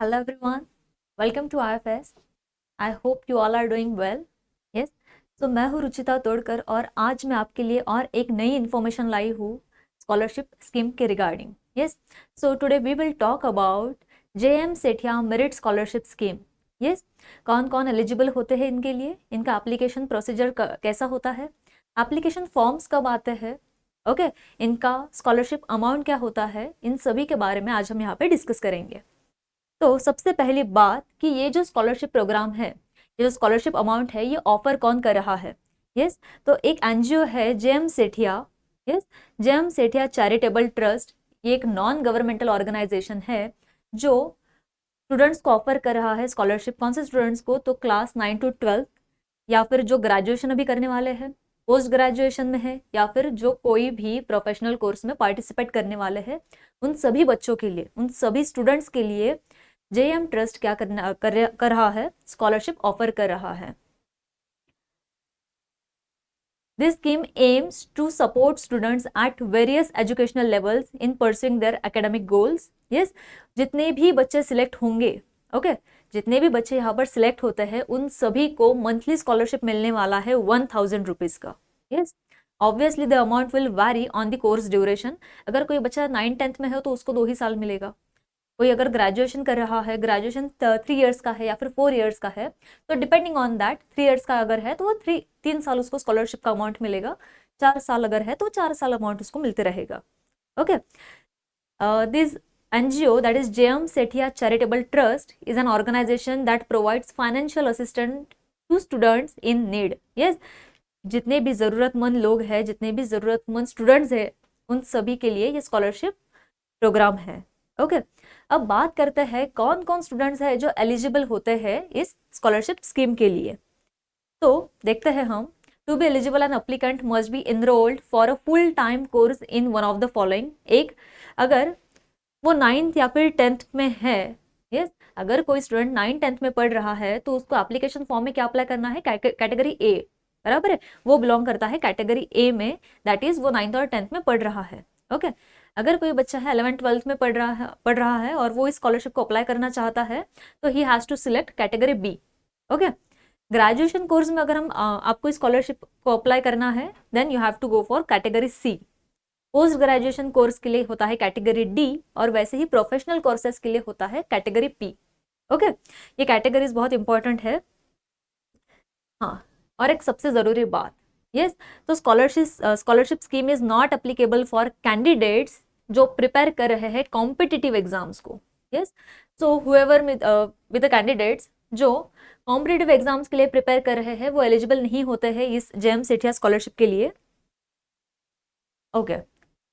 Hello everyone, welcome to IFS. I hope you all are doing well. Yes, so मैं हूँ रुचिता तोड़कर और आज मैं आपके लिए और एक नई इन्फॉर्मेशन लाई हूँ स्कॉलरशिप स्कीम के regarding. Yes, so today we will talk about JM Sethia merit scholarship scheme. Yes, कौन कौन एलिजिबल होते हैं इनके लिए, इनका एप्लीकेशन प्रोसीजर कैसा होता है, एप्लीकेशन फॉर्म्स कब आते हैं, ओके, इनका स्कॉलरशिप अमाउंट क्या होता है, इन सभी के बारे में आज हम यहाँ पे डिस्कस करेंगे. तो सबसे पहली बात कि ये जो स्कॉलरशिप प्रोग्राम है, ये जो स्कॉलरशिप अमाउंट है, ये ऑफर कौन कर रहा है. यस, तो एक एनजीओ है JM Sethia. Yes, JM Sethia charitable trust. ये एक नॉन गवर्नमेंटल ऑर्गेनाइजेशन है जो स्टूडेंट्स को ऑफर कर रहा है स्कॉलरशिप. कौन से स्टूडेंट्स को? तो क्लास 9 to 12 या फिर जो ग्रेजुएशन अभी करने वाले हैं, पोस्ट ग्रेजुएशन में है, या फिर जो कोई भी प्रोफेशनल कोर्स में पार्टिसिपेट करने वाले हैं, उन सभी बच्चों के लिए, उन सभी स्टूडेंट्स के लिए जेएम ट्रस्ट क्या कर रहा है, स्कॉलरशिप ऑफर कर रहा है. This scheme aims to support students at various educational levels in pursuing their academic goals. Yes, जितने भी बच्चे सिलेक्ट होंगे, ओके, जितने भी बच्चे यहाँ पर सिलेक्ट होते हैं, उन सभी को मंथली स्कॉलरशिप मिलने वाला है 1000 रुपीज का. Yes, obviously the amount will vary on the course duration. अगर कोई बच्चा 9th-10th में है तो उसको 2 ही साल मिलेगा. कोई अगर ग्रेजुएशन कर रहा है, ग्रेजुएशन 3 इयर्स का है या फिर 4 इयर्स का है, तो डिपेंडिंग ऑन दैट 3 इयर्स का अगर है तो वो 3 साल उसको स्कॉलरशिप का अमाउंट मिलेगा. 4 साल अगर है तो 4 साल अमाउंट उसको मिलते रहेगा. Okay, this NGO, that is JM Sethia Charitable Trust, is an organization that provides financial assistance to students in need. Yes, जितने भी ज़रूरतमंद लोग हैं, जितने भी ज़रूरतमंद स्टूडेंट्स हैं, उन सभी के लिए ये स्कॉलरशिप प्रोग्राम है. ओके, अब बात करते हैं कौन कौन स्टूडेंट्स हैं जो एलिजिबल होते हैं इस स्कॉलरशिप स्कीम के लिए. तो देखते हैं हम. To be eligible an applicant must be enrolled for a full time course in one of the following. एक, अगर वो 9th या फिर 10th में है. यस, अगर कोई स्टूडेंट 9th-10th में पढ़ रहा है तो उसको एप्लीकेशन फॉर्म में क्या अप्लाई करना है? कैटेगरी ए, बराबर है, वो बिलोंग करता है कैटेगरी ए में, दैट इज वो 9th और 10th में पढ़ रहा है. ओके, अगर कोई बच्चा है 11th-12th में पढ़ रहा है और वो इस स्कॉलरशिप को अप्लाई करना चाहता है तो he has to select category B. Okay, graduation course में अगर हम आपको इस स्कॉलरशिप को अप्लाई करना है then you have to go for category C. Post graduation course के लिए होता है कैटेगरी डी और वैसे ही प्रोफेशनल कोर्सेज के लिए होता है कैटेगरी पी. ओके, ये कैटेगरीज बहुत इंपॉर्टेंट है. हाँ, और एक सबसे जरूरी बात, यस, तो scholarship scheme is not applicable for candidates जो प्रिपेयर कर रहे हैं कॉम्पिटिटिव एग्जाम्स को. Yes, so however with the candidates जो कॉम्पिटिटिव एग्जाम्स के लिए प्रिपेयर कर रहे हैं वो एलिजिबल नहीं होते हैं इस जेएम सेठिया स्कॉलरशिप के लिए. ओके,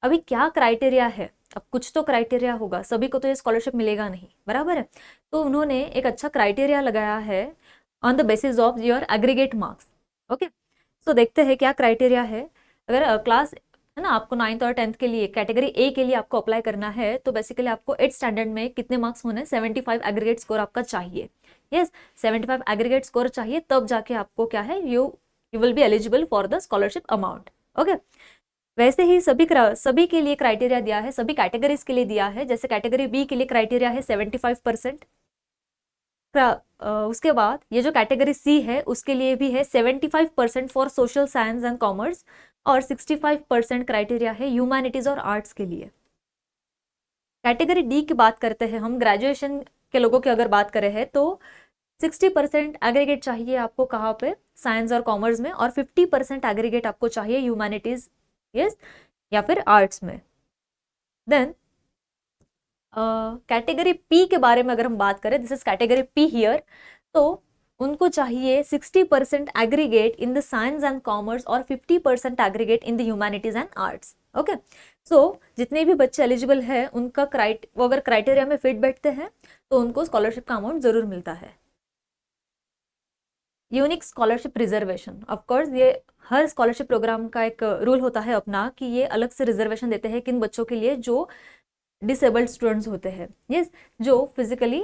अभी क्या क्राइटेरिया है? अब कुछ तो क्राइटेरिया होगा, सभी को तो ये स्कॉलरशिप मिलेगा नहीं, बराबर है. तो उन्होंने एक अच्छा क्राइटेरिया लगाया है on the basis of your aggregate marks. Okay, so देखते हैं क्या क्राइटेरिया है. अगर क्लास है ना, आपको 9th और 10th के लिए कैटेगरी ए के लिए आपको अप्लाई करना है तो बेसिकली आपको 8th स्टैंडर्ड में कितने मार्क्स होने? 75 एग्रीगेट स्कोर आपका चाहिए. यस, 75 एग्रीगेट स्कोर चाहिए, तब जाके आपको क्या है, you will be eligible for the scholarship amount. Okay, वैसे ही सभी के लिए क्राइटेरिया दिया है, सभी कैटेगरीज के लिए दिया है. जैसे कैटेगरी बी के लिए क्राइटेरिया है 75%. उसके बाद ये जो कैटेगरी सी है उसके लिए भी है 75% for social science and commerce और 65% क्राइटेरिया है ह्यूमैनिटीज और आर्ट्स के लिए. कैटेगरी डी की बात करते हैं हम, ग्रेजुएशन के लोगों की अगर बात करें है तो 60% एग्रीगेट चाहिए आपको, कहाँ पे? साइंस और कॉमर्स में, और 50% एग्रीगेट आपको चाहिए ह्यूमैनिटीज, यस, या फिर आर्ट्स में. देन कैटेगरी पी के बारे में अगर हम बात करें, this is category P here, तो उनको चाहिए 60% aggregate in the science and commerce और 50% aggregate in the humanities and arts. Okay, so जितने भी बच्चे एलिजिबल है उनका वो अगर क्राइटेरिया में फिट बैठते हैं तो उनको स्कॉलरशिप का अमाउंट जरूर मिलता है. यूनिक स्कॉलरशिप रिजर्वेशन, ऑफकोर्स ये हर स्कॉलरशिप प्रोग्राम का एक रूल होता है अपना कि ये अलग से रिजर्वेशन देते हैं किन बच्चों के लिए जो डिसेबल्ड स्टूडेंट्स होते हैं. यस, जो फिजिकली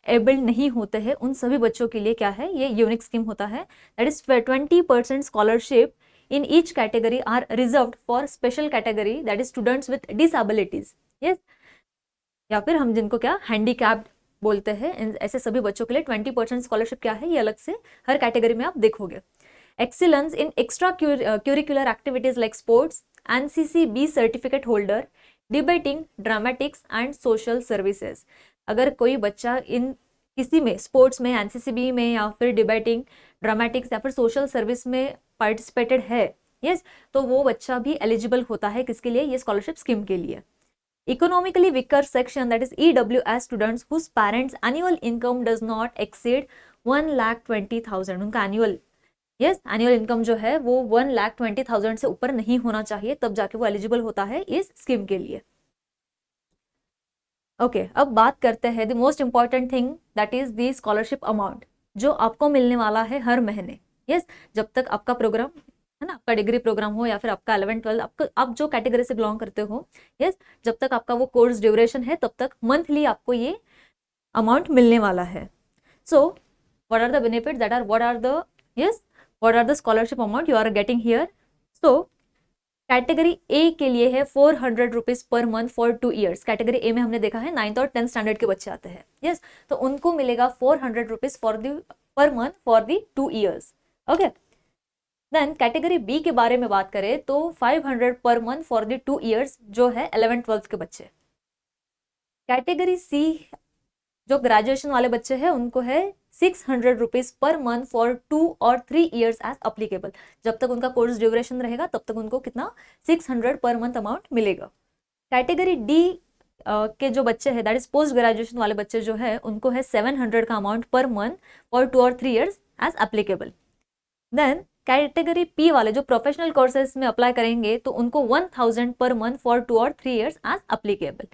एबल्ड नहीं होते हैं उन सभी बच्चों के लिए क्या है, ये यूनिक स्कीम होता है. That is 20% scholarship in each category are reserved for special category, that is students with disabilities. Yes, या फिर हम जिनको क्या, हैंडीकैप्ड बोलते हैं। ऐसे सभी बच्चों के लिए 20% स्कॉलरशिप क्या है ये अलग से हर कैटेगरी में आप देखोगे। Excellence in extra curricular activities like sports, NCC B certificate holder, debating, dramatics and social services. अगर कोई बच्चा इन किसी में स्पोर्ट्स में, एनसीसीबी में या फिर डिबेटिंग, ड्रामेटिक्स या फिर सोशल सर्विस में पार्टिसिपेटेड है, यस, तो वो बच्चा भी एलिजिबल होता है किसके लिए, ये स्कॉलरशिप स्कीम के लिए। Economically weaker section that is EWS students whose parents annual income does not exceed 1,20,000, उनका एनुअल एनुअल इनकम जो है वो 1,20,000 से ऊपर नहीं होना चाहिए, तब जाके वो एलिजिबल होता है इस स्कीम के लिए। ओके अब बात करते हैं the most important thing that is the scholarship amount जो आपको मिलने वाला है हर महीने। जब तक आपका प्रोग्राम है ना, आपका डिग्री प्रोग्राम हो या फिर आपका 11th 12 आप जो कैटेगरी से बिलोंग करते हो, जब तक आपका वो कोर्स ड्यूरेशन है तब तक मंथली आपको ये अमाउंट मिलने वाला है। So what are the benefit that are what are the scholarship amount you are getting here? So category A के लिए है 400 rupees per month for 2 years। Category A में हमने देखा है 9th और 10th स्टैंडर्ड के बच्चे आते हैं, तो उनको मिलेगा 400 rupees per month for the 2 years। Okay, then category B के बारे में बात करें तो 500 पर मंथ फॉर दी 2 years जो है 11th 12th के बच्चे। कैटेगरी सी जो ग्रेजुएशन वाले बच्चे हैं उनको है 600 रुपीज पर मंथ फॉर 2 और 3 years एज अप्लीकेबल। जब तक उनका कोर्स ड्यूरेशन रहेगा तब तक उनको कितना 600 पर मंथ अमाउंट मिलेगा। कैटेगरी डी के जो बच्चे हैं दैट इज पोस्ट ग्रेजुएशन वाले बच्चे जो है उनको है 700 का अमाउंट पर मंथ फॉर 2 और 3 years as applicable. Then category P वाले जो प्रोफेशनल कोर्सेज में अप्लाई करेंगे तो उनको 1000 पर मंथ फॉर 2 और 3 years as applicable.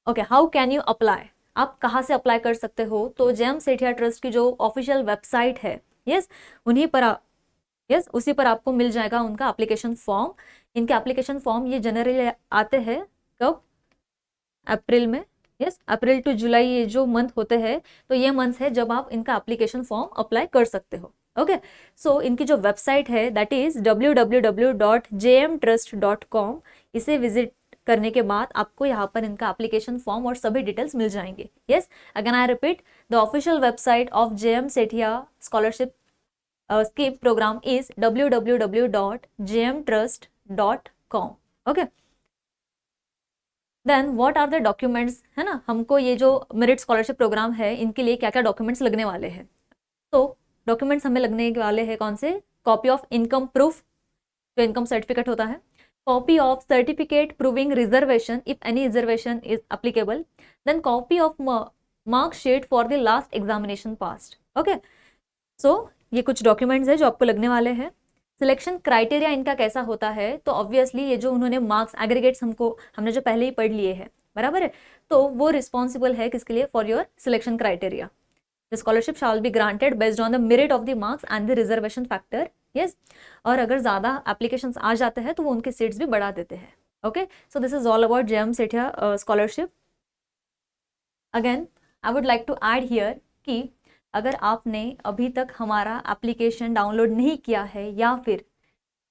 Okay, how can you apply? आप कहाँ से अप्लाई कर सकते हो? तो जेएम सेठिया ट्रस्ट की जो ऑफिशियल वेबसाइट है, उन्हीं पर उसी पर आपको मिल जाएगा उनका एप्लीकेशन फॉर्म। इनके एप्लीकेशन फॉर्म ये जनरली आते हैं कब? अप्रैल में, अप्रैल टू जुलाई ये जो मंथ होते हैं, तो ये मंथ है जब आप इनका एप्लीकेशन फॉर्म अप्लाई कर सकते हो। ओके, सो इनकी जो वेबसाइट है दैट इज www.jmtrust.com। इसे विजिट करने के बाद आपको यहाँ पर इनका एप्लीकेशन फॉर्म और सभी डिटेल्स मिल जाएंगे। Again I repeat, the official website of JM Sethia scholarship scheme program is www.jmtrust.com। Okay, then what are the documents, है ना, हमको ये जो मेरिट स्कॉलरशिप प्रोग्राम है इनके लिए क्या क्या डॉक्यूमेंट्स लगने वाले हैं। तो डॉक्यूमेंट्स हमें लगने वाले हैं कौन से? कॉपी ऑफ इनकम प्रूफ, जो इनकम सर्टिफिकेट होता है, copy of certificate proving reservation if any reservation is applicable, then copy of mark sheet for the last examination passed। okay, so ये कुछ डॉक्यूमेंट्स है जो आपको लगने वाले हैं। सिलेक्शन क्राइटेरिया इनका कैसा होता है? तो ऑब्वियसली ये जो उन्होंने मार्क्स एग्रीगेट्स हमने जो पहले ही पढ़ लिए हैं, बराबर है, तो वो रिस्पॉन्सिबल है किसके लिए? For your selection criteria. The scholarship shall be granted based on the merit of the marks and the reservation factor. और अगर ज्यादा एप्लीकेशंस आ जाते हैं तो वो उनके सीट्स भी बढ़ा देते हैं। Okay, so this is all about JM Sethia scholarship. Again I would like to add here कि अगर आपने अभी तक हमारा एप्लीकेशन डाउनलोड नहीं किया है या फिर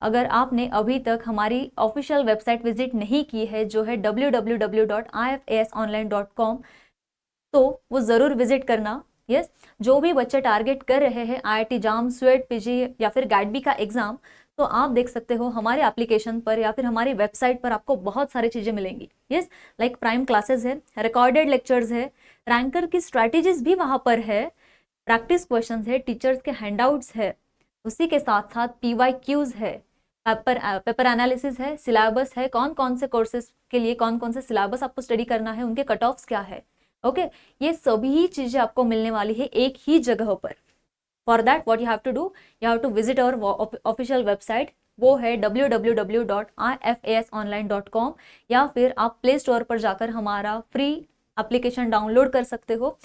अगर आपने अभी तक हमारी ऑफिशियल वेबसाइट विजिट नहीं की है जो है www.ifasonline.com, तो वो ज़रूर विजिट करना। जो भी बच्चे टारगेट कर रहे हैं IIT जाम, स्वेट, पीजी या फिर गैटबी का एग्जाम, तो आप देख सकते हो हमारे एप्लीकेशन पर या फिर हमारी वेबसाइट पर आपको बहुत सारी चीज़ें मिलेंगी। लाइक प्राइम क्लासेस है, रिकॉर्डेड लेक्चर्स है, रैंकर की स्ट्रैटेजीज भी वहाँ पर है, प्रैक्टिस क्वेश्चंस है, टीचर्स के हैंडआउट्स है, उसी के साथ साथ PYQs है, पेपर एनालिसिस है, सिलेबस है, कौन कौन से कोर्सेज के लिए कौन कौन से सिलेबस आपको स्टडी करना है, उनके कट ऑफ्स क्या है। ओके, ये सभी चीजें आपको मिलने वाली है एक ही जगह पर। For that what you have to do, you have to visit our official website, वो है www.ifasonline.com, या फिर आप प्ले स्टोर पर जाकर हमारा फ्री एप्लीकेशन डाउनलोड कर सकते हो।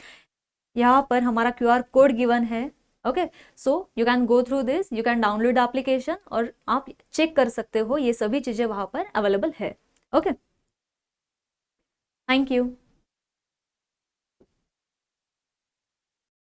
यहाँ पर हमारा QR कोड गिवन है। Okay, so you can go through this, you can download the application और आप चेक कर सकते हो, ये सभी चीजें वहाँ पर अवेलेबल है। Okay, thank you.